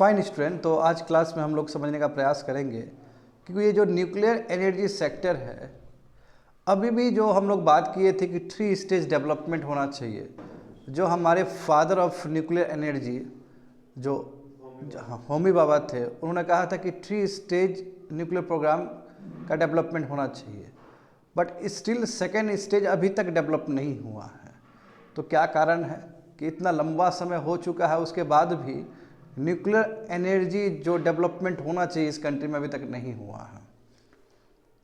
Fine student, तो आज class में हम लोग समझने का प्रयास करेंगे क्योंकि ये जो न्यूक्लियर एनर्जी सेक्टर है, अभी भी जो हम लोग बात किए थे कि 3 स्टेज डेवलपमेंट होना चाहिए। जो हमारे फादर ऑफ न्यूक्लियर एनर्जी जो होमी बाबा थे, उन्होंने कहा था कि 3 स्टेज न्यूक्लियर प्रोग्राम का डेवलपमेंट होना चाहिए, बट स्टिल सेकेंड स्टेज अभी तक डेवलप नहीं हुआ है। तो क्या कारण है कि इतना लंबा समय हो चुका है, उसके बाद भी न्यूक्लियर एनर्जी जो डेवलपमेंट होना चाहिए इस कंट्री में अभी तक नहीं हुआ है।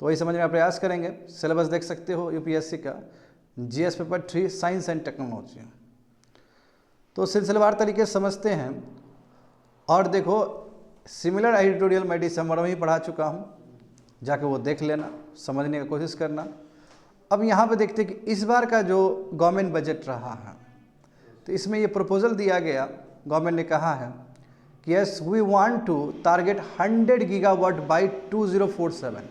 तो वही समझने का प्रयास करेंगे। सिलेबस देख सकते हो यूपीएससी का GS paper 3 science and technology. तो सिलसिलेवार तरीके से समझते हैं। और देखो, सिमिलर एडिटोरियल मैं दिसंबर में ही पढ़ा चुका हूँ, जाके वो देख लेना, समझने की कोशिश करना। अब यहाँ पे देखते हैं कि इस बार का जो गवर्नमेंट बजट रहा है, तो इसमें ये प्रपोजल दिया गया, गवर्नमेंट ने कहा है कि yes we want to target 100 gigawatt by 2047,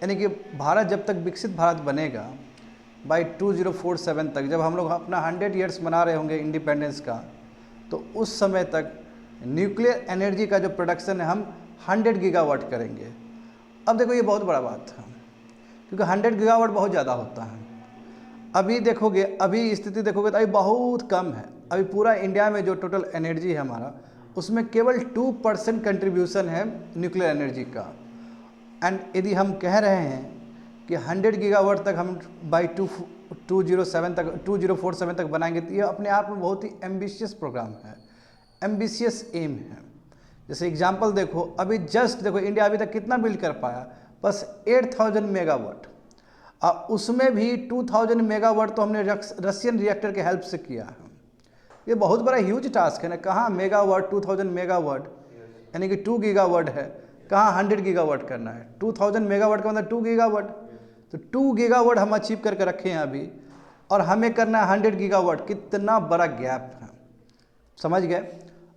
यानी कि भारत जब तक विकसित भारत बनेगा बाय 2047 तक, जब हम लोग अपना 100 ईयर्स मना रहे होंगे इंडिपेंडेंस का, तो उस समय तक न्यूक्लियर एनर्जी का जो प्रोडक्शन है हम 100 गीगावाट करेंगे। अब देखो ये बहुत बड़ा बात है, क्योंकि 100 गीगावाट बहुत ज़्यादा होता है। अभी देखोगे, अभी स्थिति देखोगे तो अभी बहुत कम है। अभी पूरा इंडिया में जो टोटल एनर्जी है हमारा, उसमें केवल 2% कंट्रीब्यूशन है न्यूक्लियर एनर्जी का। एंड यदि हम कह रहे हैं कि 100 गीगावाट तक हम बाई 2047 तक बनाएंगे, तो ये अपने आप में बहुत ही एम्बिशियस प्रोग्राम है, एम्बिशियस एम है। जैसे एग्जांपल देखो, अभी जस्ट देखो इंडिया अभी तक कितना बिल्ड कर पाया, बस 8000 मेगावाट। उसमें भी 2000 मेगावाट तो हमने रशियन रिएक्टर के हेल्प से किया है। ये बहुत बड़ा ह्यूज टास्क है ना। कहाँ मेगावाट 2000 मेगावाट यानी कि 2 गीगावाट है, कहाँ 100 गीगावाट करना है। 2000 मेगावाट का मतलब 2 गीगावाट, तो 2 गीगावाट हम अचीव करके रखे हैं अभी, और हमें करना है 100 गीगावाट। कितना बड़ा गैप है, समझ गए।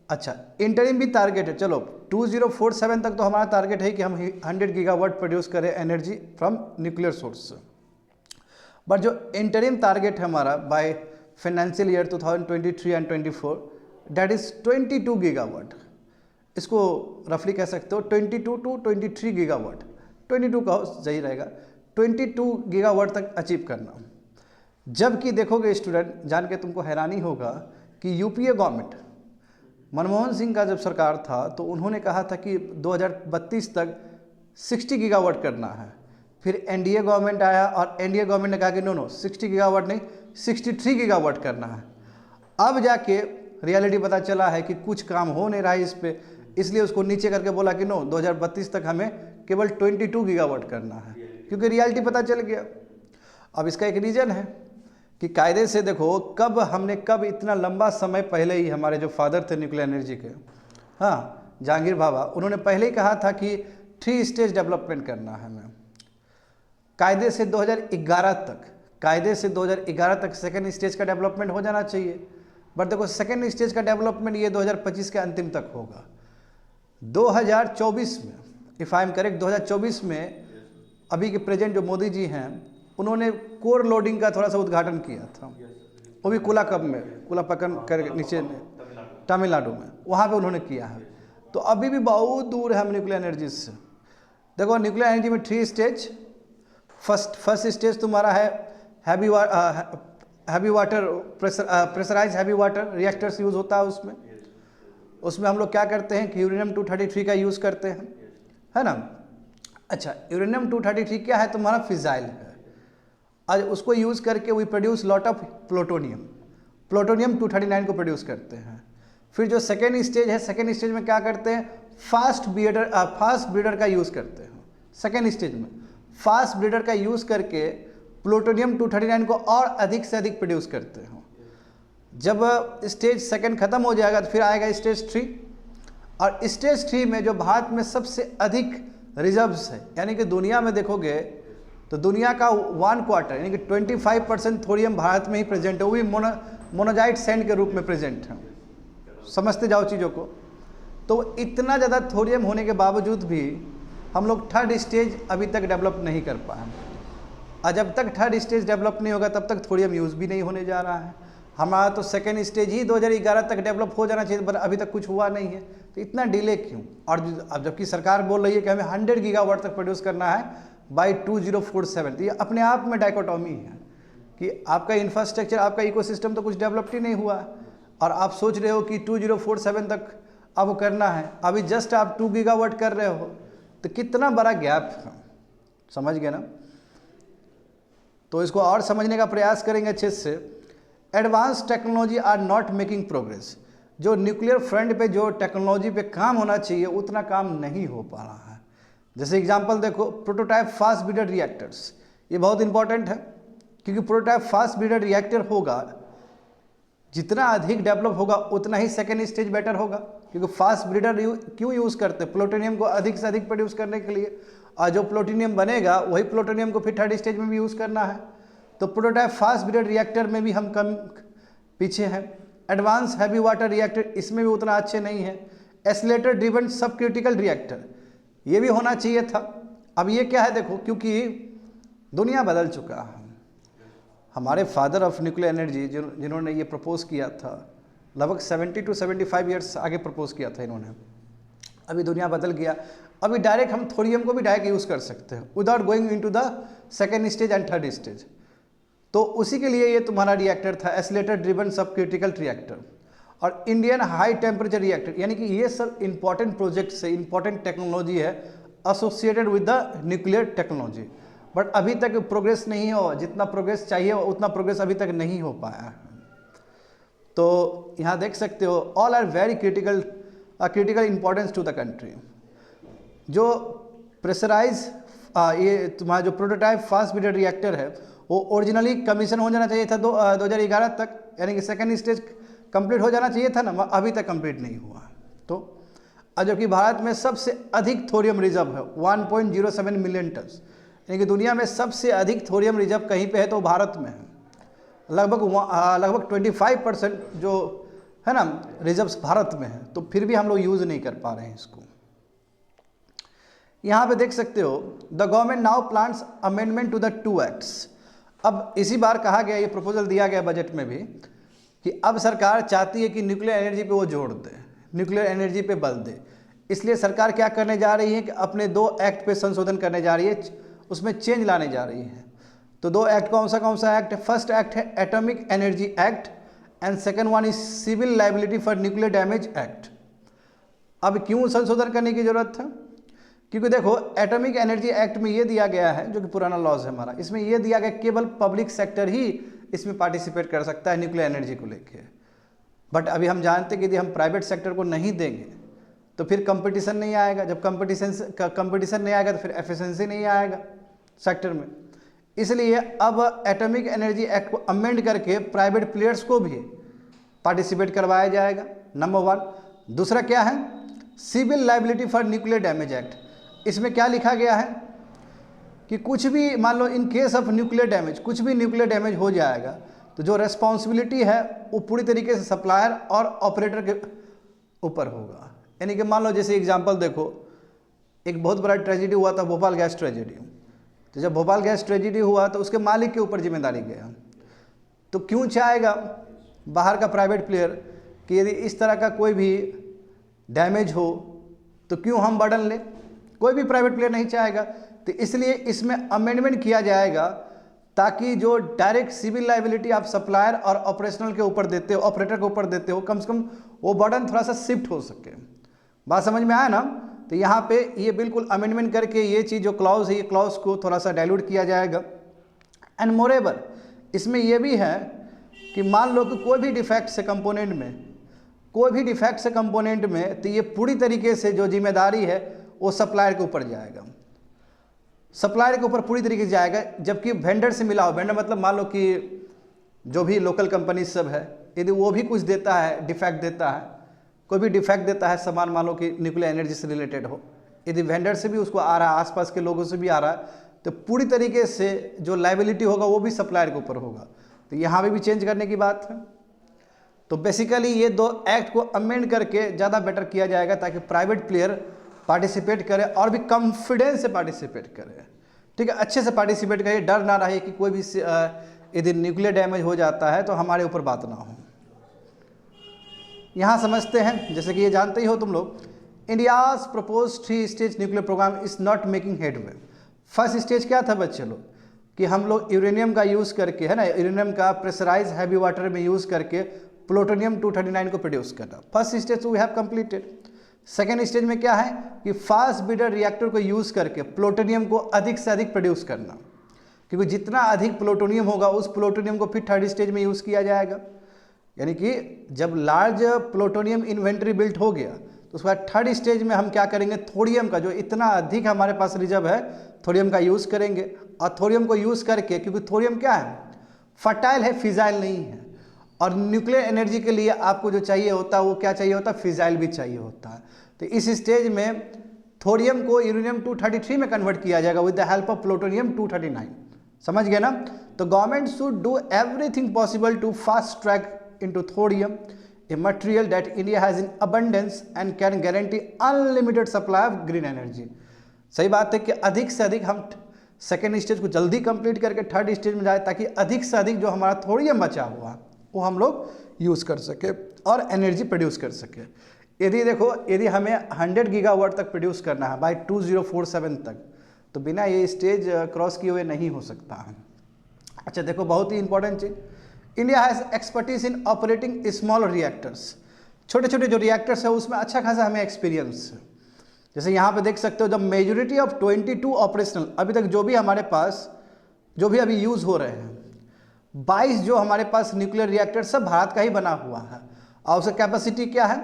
अच्छा, इंटरिम भी टारगेट है। चलो 2047 तक तो हमारा टारगेट है कि हम 100 गीगावाट प्रोड्यूस करें energy from nuclear source. But जो इंटरिम टारगेट है हमारा by financial year 2023 and 24, that is 22 gigawatt. इसको रफली कह सकते हो 22 टू 23 गीगावाट, 22 का सही रहेगा, 22 गीगावाट तक अचीव करना। जबकि देखोगे स्टूडेंट, जान के तुमको हैरानी होगा कि यूपीए गवर्नमेंट, मनमोहन सिंह का जब सरकार था, तो उन्होंने कहा था कि 2032 तक 60 गीगावाट करना है। फिर एनडीए गवर्नमेंट आया और एनडीए गवर्नमेंट ने कहा कि नो 60 गीगावाट नहीं, 63 गीगावाट करना है। अब जाके रियलिटी पता चला है कि कुछ काम हो नहीं रहा है इस पे, इसलिए उसको नीचे करके बोला कि नो 2032 तक हमें केवल 22 गीगावाट करना है, क्योंकि रियलिटी पता चल गया। अब इसका एक रीज़न है कि कायदे से देखो कब इतना लंबा समय पहले ही हमारे जो फादर थे न्यूक्लियर एनर्जी के, हाँ जहांगीर बाबा, उन्होंने पहले ही कहा था कि 3 स्टेज डेवलपमेंट करना है हमें। कायदे से 2011 तक सेकेंड स्टेज का डेवलपमेंट हो जाना चाहिए। बट देखो सेकेंड स्टेज का डेवलपमेंट ये 2025 के अंतिम तक होगा। 2024 में, इफ़ आई एम करेक्ट, 2024 में अभी के प्रेजेंट जो मोदी जी हैं, उन्होंने कोर लोडिंग का थोड़ा सा उद्घाटन किया था, वो भी कुलापकन कर नीचे तमिलनाडु में, वहाँ पे उन्होंने किया है। तो अभी भी बहुत दूर है हम न्यूक्लियर एनर्जी से। देखो न्यूक्लियर एनर्जी में 3 स्टेज। फर्स्ट स्टेज तुम्हारा है heavy water pressurise heavy water reactors use होता है उसमें हम लोग क्या करते हैं कि यूरेनियम 233 का यूज़ करते हैं, है ना। अच्छा, यूरेनियम 233 क्या है, तुम्हारा फिजाइल है। आज उसको यूज़ करके we produce lot of plutonium 239 को प्रोड्यूस करते हैं। फिर जो सेकेंड स्टेज है, सेकेंड स्टेज में क्या करते हैं, फास्ट ब्रीडर का यूज़ करते हैं। सेकेंड स्टेज में फास्ट ब्रीडर का यूज़ करके प्लूटोनियम 239 को और अधिक से अधिक प्रोड्यूस करते हैं। जब स्टेज सेकेंड खत्म हो जाएगा तो फिर आएगा स्टेज 3, और स्टेज 3 में जो भारत में सबसे अधिक रिजर्व्स है, यानी कि दुनिया में देखोगे तो दुनिया का 1/4 यानी कि 25% थोरियम भारत में ही प्रेजेंट है, वो भी मोनोजाइट सैंड के रूप में प्रेजेंट है। समझते जाओ चीज़ों को। तो इतना ज़्यादा थोरियम होने के बावजूद भी हम लोग 3rd स्टेज अभी तक डेवलप नहीं कर पाए। और जब तक 3rd स्टेज डेवलप नहीं होगा तब तक थोरियम यूज़ भी नहीं होने जा रहा है। हमारा तो सेकेंड स्टेज ही 2011 तक डेवलप हो जाना चाहिए, पर अभी तक कुछ हुआ नहीं है, तो इतना डिले क्यों? और अब जबकि सरकार बोल रही है कि हमें 100 गीगावाट तक प्रोड्यूस करना है बाय 2047, तो ये अपने आप में डाइकोटॉमी है कि आपका इंफ्रास्ट्रक्चर, आपका इकोसिस्टम तो कुछ डेवलप्ड ही नहीं हुआ है, और आप सोच रहे हो कि 2047 तक आपको करना है, अभी जस्ट आप 2 गीगावाट कर रहे हो, तो कितना बड़ा गैप है, समझ गए ना? तो इसको और समझने का प्रयास करेंगे अच्छे से। Advance technology are not making progress, जो न्यूक्लियर फ्रंट पे जो टेक्नोलॉजी पे काम होना चाहिए उतना काम नहीं हो पा रहा है। जैसे एग्जांपल देखो, प्रोटोटाइप फास्ट ब्रीडर रिएक्टर्स, ये बहुत इंपॉर्टेंट है, क्योंकि प्रोटोटाइप फास्ट ब्रीडर रिएक्टर होगा, जितना अधिक डेवलप होगा उतना ही सेकेंड स्टेज बेटर होगा, क्योंकि फास्ट ब्रीडर क्यों यूज़ करते हैं? प्लूटोनियम को अधिक से अधिक प्रोड्यूस करने के लिए, और जो प्लूटोनियम बनेगा वही प्लूटोनियम को फिर थर्ड स्टेज में भी यूज़ करना है। तो प्रोटोटाइप फास्ट ब्रीडर रिएक्टर में भी हम कम पीछे हैं। एडवांस हैवी वाटर रिएक्टर, इसमें भी उतना अच्छे नहीं है। एस्केलेटर ड्रिवन सब क्रिटिकल रिएक्टर, ये भी होना चाहिए था। अब ये क्या है देखो, क्योंकि दुनिया बदल चुका है। हमारे फादर ऑफ न्यूक्लियर एनर्जी जिन्होंने ये प्रपोज किया था, लगभग 70 to 75 ईयर्स आगे प्रपोज किया था इन्होंने। अभी दुनिया बदल गया, अभी डायरेक्ट हम थोरियम को भी डायरेक्ट यूज़ कर सकते हैं without going into the second stage and third stage. तो उसी के लिए ये तुम्हारा रिएक्टर था, एस्केलेटर ड्रिवन सब क्रिटिकल रिएक्टर। और इंडियन हाई टेम्परेचर रिएक्टर, यानी कि ये सब इंपॉर्टेंट प्रोजेक्ट से इंपॉर्टेंट टेक्नोलॉजी है associated with the nuclear technology, but अभी तक प्रोग्रेस नहीं हो, जितना प्रोग्रेस चाहिए उतना प्रोग्रेस अभी तक नहीं हो पाया है। तो यहाँ देख सकते हो, all are very critical importance to the country. जो प्रेशराइज ये तुम्हारा जो प्रोटोटाइप फास्ट ब्रीडर रिएक्टर है, वो ओरिजिनली कमीशन हो जाना चाहिए था 2011 तक, यानी कि सेकेंड स्टेज कंप्लीट हो जाना चाहिए था ना, अभी तक कंप्लीट नहीं हुआ। तो जबकि भारत में सबसे अधिक थोरियम रिजर्व है 1.07 मिलियन टन, यानी कि दुनिया में सबसे अधिक थोरियम रिजर्व कहीं पे है तो भारत में है। लगभग 25% जो है ना रिजर्व्स भारत में है, तो फिर भी हम लोग यूज़ नहीं कर पा रहे हैं इसको। यहाँ पे देख सकते हो, the government now plans amendment to the 2 acts. अब इसी बार कहा गया, ये प्रपोजल दिया गया बजट में भी, कि अब सरकार चाहती है कि न्यूक्लियर एनर्जी पे वो जोड़ दे, न्यूक्लियर एनर्जी पे बल दे। इसलिए सरकार क्या करने जा रही है कि अपने 2 एक्ट पे संशोधन करने जा रही है, उसमें चेंज लाने जा रही है। तो 2 एक्ट कौन सा एक्ट है? फर्स्ट एक्ट है atomic energy act and second one is civil liability for nuclear damage act. अब क्यों संशोधन करने की जरूरत है? क्योंकि देखो, एटॉमिक एनर्जी एक्ट में ये दिया गया है, जो कि पुराना लॉज है हमारा, इसमें ये दिया गया केवल पब्लिक सेक्टर ही इसमें पार्टिसिपेट कर सकता है न्यूक्लियर एनर्जी को लेके। बट अभी हम जानते हैं कि यदि हम प्राइवेट सेक्टर को नहीं देंगे तो फिर कंपटीशन नहीं आएगा। जब कंपटीशन नहीं आएगा तो फिर एफिशिएंसी नहीं आएगा सेक्टर में। इसलिए अब एटॉमिक एनर्जी एक्ट को अमेंड करके प्राइवेट प्लेयर्स को भी पार्टिसिपेट करवाया जाएगा, नंबर 1। दूसरा क्या है? Civil liability for nuclear damage act. इसमें क्या लिखा गया है कि कुछ भी, मान लो in case of nuclear damage, कुछ भी न्यूक्लियर डैमेज हो जाएगा तो जो रेस्पॉन्सिबिलिटी है वो पूरी तरीके से सप्लायर और ऑपरेटर के ऊपर होगा। यानी कि मान लो, जैसे एग्जांपल देखो, एक बहुत बड़ा ट्रेजेडी हुआ था, भोपाल गैस ट्रेजेडी। तो जब भोपाल गैस ट्रेजेडी हुआ तो उसके मालिक के ऊपर जिम्मेदारी गया। तो क्यों चाहेगा बाहर का प्राइवेट प्लेयर कि यदि इस तरह का कोई भी डैमेज हो तो क्यों हम बर्डन लें? कोई भी प्राइवेट प्लेयर नहीं चाहेगा। तो इसलिए इसमें अमेंडमेंट किया जाएगा ताकि जो डायरेक्ट सिविल लाइबिलिटी आप सप्लायर और ऑपरेशनल के ऊपर देते हो, ऑपरेटर के ऊपर देते हो, कम से कम वो बर्डन थोड़ा सा शिफ्ट हो सके। बात समझ में आया ना? तो यहाँ पे ये बिल्कुल अमेंडमेंट करके ये चीज़ जो क्लॉज है, ये क्लॉज को थोड़ा सा डाइल्यूट किया जाएगा। एंड मोरेवर इसमें ये भी है कि मान लो कि कोई भी डिफेक्ट से कंपोनेंट में, तो ये पूरी तरीके से जो जिम्मेदारी है वो सप्लायर के ऊपर जाएगा, सप्लायर के ऊपर पूरी तरीके से जाएगा। जबकि वेंडर से मिला हो, वेंडर मतलब मान लो कि जो भी लोकल कंपनी सब है, यदि वो भी कुछ देता है, डिफेक्ट देता है, कोई भी डिफेक्ट देता है सामान, मान लो कि न्यूक्लियर एनर्जी से रिलेटेड हो, यदि वेंडर से भी उसको आ रहा है, आसपास के लोगों से भी आ रहा है, तो पूरी तरीके से जो लाइबिलिटी होगा वो भी सप्लायर के ऊपर होगा। तो यहाँ पे भी चेंज करने की बात है। तो बेसिकली ये 2 एक्ट को अमेंड करके ज़्यादा बेटर किया जाएगा ताकि प्राइवेट प्लेयर पार्टिसिपेट करे और भी कॉन्फिडेंस से पार्टिसिपेट करे। ठीक है, अच्छे से पार्टिसिपेट करे, डर ना रहे कि कोई भी यदि न्यूक्लियर डैमेज हो जाता है तो हमारे ऊपर बात ना हो। यहाँ समझते हैं, जैसे कि ये जानते ही हो तुम लोग, India's propose 3 stage nuclear programme is not making headway. First stage क्या था बच्चे लोग, कि हम लोग यूरेनियम का यूज़ करके, है ना, यूरेनियम का प्रेशराइज हैवी वाटर में यूज़ करके प्लूटोनियम 239 को प्रोड्यूस करना। First stage we have completed. Second stage में क्या है कि फास्ट ब्रीडर रिएक्टर को यूज़ करके प्लूटोनियम को अधिक से अधिक प्रोड्यूस करना, क्योंकि जितना अधिक प्लूटोनियम होगा उस प्लूटोनियम को फिर थर्ड स्टेज में यूज़ किया जाएगा। यानी कि जब लार्ज प्लूटोनियम इन्वेंट्री बिल्ट हो गया तो उसके बाद थर्ड स्टेज में हम क्या करेंगे, थोरियम का जो इतना अधिक हमारे पास रिजर्व है थोरियम का यूज़ करेंगे। और थोरियम को यूज़ करके, क्योंकि थोरियम क्या है, फर्टाइल है, फिजाइल नहीं है, और न्यूक्लियर एनर्जी के लिए आपको जो चाहिए होता है वो क्या चाहिए होता है, फिजाइल भी चाहिए होता है। तो इस स्टेज में थोरियम को यूरेनियम 233 में कन्वर्ट किया जाएगा with the help of plutonium 239। समझ गए ना। तो government should do everything possible to fast track into thorium, a material that India has in abundance and can guarantee unlimited supply of green energy। सही बात है कि अधिक से अधिक हम सेकेंड स्टेज को जल्दी कंप्लीट करके थर्ड स्टेज में जाए, ताकि अधिक से अधिक जो हमारा थोरियम बचा हुआ वो हम लोग यूज़ कर सके और एनर्जी प्रोड्यूस कर सके। यदि देखो, यदि हमें 100 गीगावाट तक प्रोड्यूस करना है बाय 2047 तक, तो बिना ये स्टेज क्रॉस किए हुए नहीं हो सकता है। अच्छा देखो, बहुत ही इंपॉर्टेंट चीज़, India has expertise in operating small reactors. छोटे छोटे जो रिएक्टर्स है उसमें अच्छा खासा हमें एक्सपीरियंस है। जैसे यहाँ पे देख सकते हो, द मेजोरिटी ऑफ 22 ऑपरेशनल, अभी तक जो भी हमारे पास जो भी अभी यूज़ हो रहे हैं, 22 जो हमारे पास न्यूक्लियर रिएक्टर सब भारत का ही बना हुआ है, और उसका कैपेसिटी क्या है,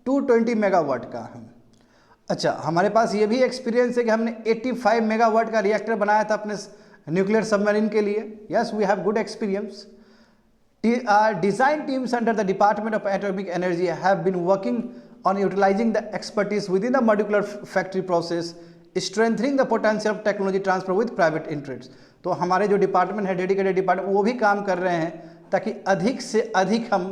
220 मेगावाट का है। अच्छा, हमारे पास ये भी एक्सपीरियंस है कि हमने 85 मेगावाट का रिएक्टर बनाया था अपने न्यूक्लियर सबमरीन के लिए। Yes, we have good experience. Design teams under the Department of Atomic Energy have been working on utilizing the expertise within the modular factory process, strengthening the potential of technology transfer with private interests। तो हमारे जो department है, dedicated department, वो भी काम कर रहे हैं ताकि अधिक से अधिक हम,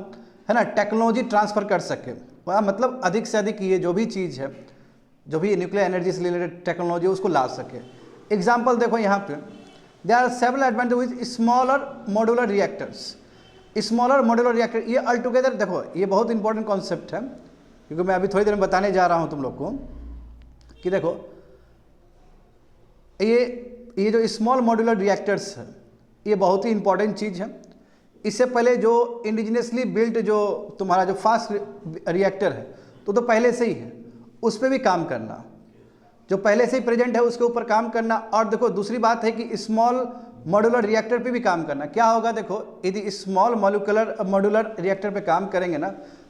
है ना, टेक्नोलॉजी ट्रांसफ़र कर सकें। वह मतलब अधिक से अधिक ये जो भी चीज़ है, जो भी न्यूक्लियर एनर्जी से रिलेटेड टेक्नोलॉजी उसको ला सके। एग्जाम्पल देखो यहाँ पे, there are several advantage with smaller modular reactors. Smaller modular reactor, ये ऑल टुगेदर देखो, ये बहुत इंपॉर्टेंट कॉन्सेप्ट है, क्योंकि मैं अभी थोड़ी देर में बताने जा रहा हूँ तुम लोग को कि देखो ये जो स्मॉल मॉड्यूलर रिएक्टर्स है ये बहुत ही इंपॉर्टेंट चीज़ है। इससे पहले जो इंडिजिनियसली बिल्ट जो तुम्हारा जो फास्ट रिएक्टर है तो पहले से ही है, उस पर भी काम करना, जो पहले से ही प्रेजेंट है उसके ऊपर काम करना। और देखो दूसरी बात है कि स्मॉल मॉड्यूलर रिएक्टर पे भी काम करना। क्या होगा देखो, यदि स्मॉल मॉड्यूलर रिएक्टर पे काम करेंगे ना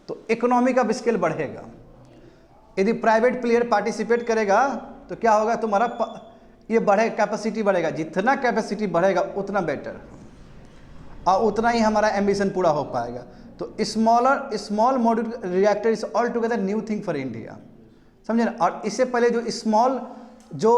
तो इकोनॉमी का स्केल बढ़ेगा। यदि प्राइवेट प्लेयर पार्टिसिपेट करेगा तो क्या होगा, तुम्हारा ये बढ़े, कैपेसिटी बढ़ेगा। जितना कैपेसिटी बढ़ेगा उतना बेटर, और उतना ही हमारा एम्बिशन पूरा हो पाएगा। तो small modular reactor is all together new thing for India, समझे ना। और इससे पहले जो स्मॉल जो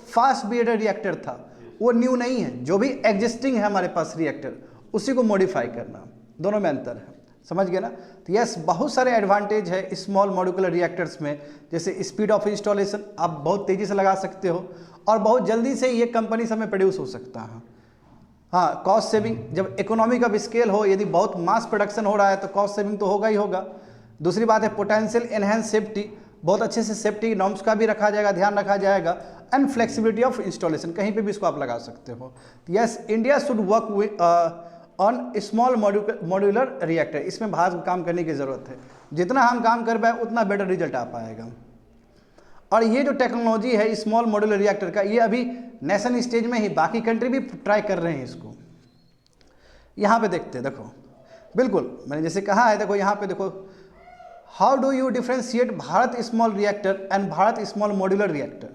फास्ट ब्रीडर रिएक्टर था वो न्यू नहीं है, जो भी एग्जिस्टिंग है हमारे पास रिएक्टर उसी को मॉडिफाई करना, दोनों में अंतर है। समझ गए ना। तो यस, बहुत सारे एडवांटेज है स्मॉल मॉड्यूलर रिएक्टर्स में, जैसे स्पीड ऑफ इंस्टॉलेशन आप बहुत तेज़ी से लगा सकते हो, और बहुत जल्दी से ये कंपनी सब में प्रोड्यूस हो सकता है। हाँ, कॉस्ट सेविंग, जब इकोनॉमी का स्केल हो, यदि बहुत मास प्रोडक्शन हो रहा है तो कॉस्ट सेविंग तो होगा ही होगा। दूसरी बात है पोटेंशियल एनहेंस सेफ्टी, बहुत अच्छे से सेफ्टी नॉर्म्स का भी रखा जाएगा, ध्यान रखा जाएगा। एंड फ्लेक्सिबिलिटी ऑफ इंस्टॉलेशन, कहीं पे भी इसको आप लगा सकते हो। Yes, India should work on small modular reactor, इसमें भारत को काम करने की ज़रूरत है। जितना हम काम कर पाए उतना बेटर रिजल्ट आ पाएगा। और ये जो टेक्नोलॉजी है स्मॉल मॉड्यूलर रिएक्टर का, ये अभी नेशन स्टेज में ही, बाकी कंट्री भी ट्राई कर रहे हैं इसको। यहाँ पे देखते हैं, देखो बिल्कुल मैंने जैसे कहा है, देखो यहाँ पे देखो, how do you differentiate Bharat small reactor and Bharat small modular reactor,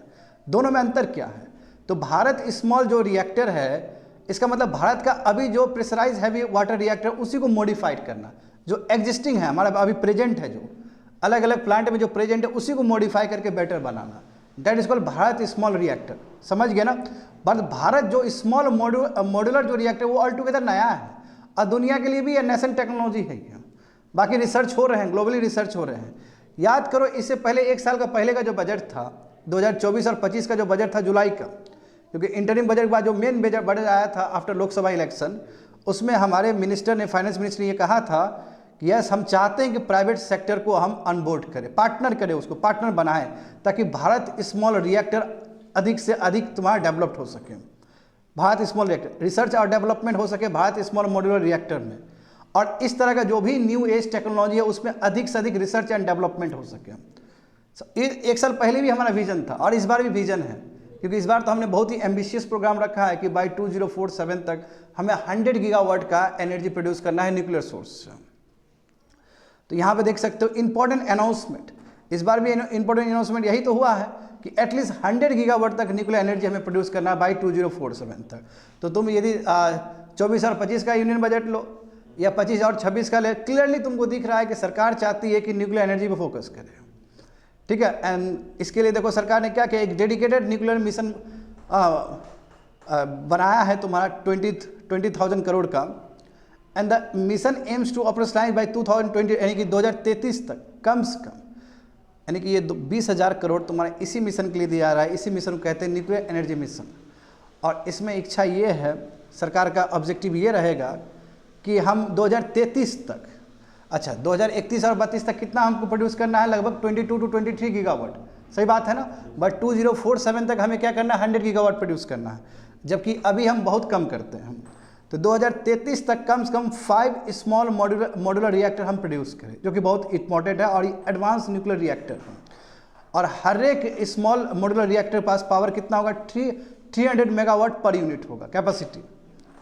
दोनों में अंतर क्या है। तो भारत स्मॉल जो रिएक्टर है, इसका मतलब भारत का अभी जो प्रेशराइज हैवी वाटर रिएक्टर उसी को मॉडिफाइड करना, जो एग्जिस्टिंग है हमारा अभी प्रेजेंट है, जो अलग अलग प्लांट में जो प्रेजेंट है उसी को मॉडिफाई करके better banana, that is called Bharat small reactor. समझ गए ना। बट भारत जो स्मॉल मॉड्यूलर जो रिएक्टर वो ऑल टुगेदर नया है, और दुनिया के लिए भी ये नेशन टेक्नोलॉजी है। बाकी रिसर्च हो रहे हैं, ग्लोबली रिसर्च हो रहे हैं। याद करो, इससे पहले 1 साल का पहले का जो बजट था 2024 और 25 का जो बजट था जुलाई का, क्योंकि इंटरिम बजट के बाद जो मेन बजट आया था आफ्टर लोकसभा इलेक्शन, उसमें हमारे मिनिस्टर ने, फाइनेंस मिनिस्टर ने ये कहा था कि यस, हम चाहते हैं कि प्राइवेट सेक्टर को हम अनबोर्ड करें, पार्टनर करें, उसको पार्टनर बनाएं, ताकि भारत स्मॉल रिएक्टर अधिक से अधिक तुम्हारा डेवलप्ड हो सके। भारत स्मॉल रिएक्टर रिसर्च और डेवलपमेंट हो सके भारत स्मॉल मॉड्यूलर रिएक्टर में, और इस तरह का जो भी न्यू एज टेक्नोलॉजी है उसमें अधिक से अधिक रिसर्च एंड डेवलपमेंट हो सके। एक साल पहले भी हमारा विजन था और इस बार भी विजन है, क्योंकि इस बार तो हमने बहुत ही एम्बिशियस प्रोग्राम रखा है कि बाय 2047 तक हमें 100 गीगावाट का एनर्जी प्रोड्यूस करना है न्यूक्लियर सोर्स से। तो यहाँ पे देख सकते हो इंपॉर्टेंट अनाउंसमेंट, इस बार भी इंपॉर्टेंट अनाउंसमेंट यही तो हुआ है कि एटलीस्ट 100 गीगावाट तक न्यूक्लियर एनर्जी हमें प्रोड्यूस करना है बाय 2047 तक। तो तुम यदि 24 और 25 का यूनियन बजट लो या 25 और 26 का ले, क्लियरली तुमको दिख रहा है कि सरकार चाहती है कि न्यूक्लियर एनर्जी पे फोकस करे, ठीक है। एंड इसके लिए देखो सरकार ने क्या किया, एक डेडिकेटेड न्यूक्लियर मिशन बनाया है तुम्हारा 20,000 करोड़ का, and the mission aims to operationalise by 2020, यानी कि 2033 तक कम से कम, यानी कि ये 20,000 करोड़ तुम्हारा इसी मिशन के लिए दिया जा रहा है। इसी मिशन को कहते हैं न्यूक्लियर एनर्जी मिशन। और इसमें इच्छा ये है, सरकार का ऑब्जेक्टिव ये रहेगा कि हम 2033 तक, अच्छा 2031 और 32 तक कितना हमको प्रोड्यूस करना है, लगभग 22 to 23 गीगावाट, सही बात है ना। बट 2047 तक हमें क्या करना है, 100 गीगावाट प्रोड्यूस करना है, जबकि अभी हम बहुत कम करते हैं। तो 2033 तक कम से कम 5 स्मॉल मॉड्यूलर रिएक्टर हम प्रोड्यूस करें, जो कि बहुत इंपॉर्टेंट है और एडवांस न्यूक्लियर रिएक्टर है। और हर एक स्मॉल मॉड्यूलर रिएक्टर पास पावर कितना होगा, 300 मेगावाट पर यूनिट होगा कैपेसिटी,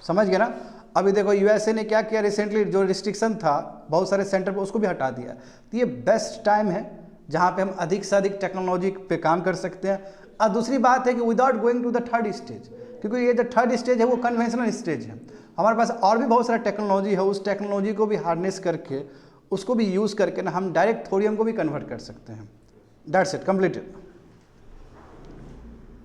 समझ गए ना। अभी देखो यूएसए ने क्या किया रिसेंटली, जो रिस्ट्रिक्शन था बहुत सारे सेंटर पर उसको भी हटा दिया। तो ये बेस्ट टाइम है जहाँ पे हम अधिक से अधिक टेक्नोलॉजी पे काम कर सकते हैं। और दूसरी बात है कि without going to the third stage, क्योंकि ये जो थर्ड स्टेज है वो कन्वेंशनल स्टेज है, हमारे पास और भी बहुत सारा टेक्नोलॉजी है, उस टेक्नोलॉजी को भी हार्नेस करके उसको भी यूज़ करके ना हम डायरेक्ट थोरियम को भी कन्वर्ट कर सकते हैं। That's it, completed.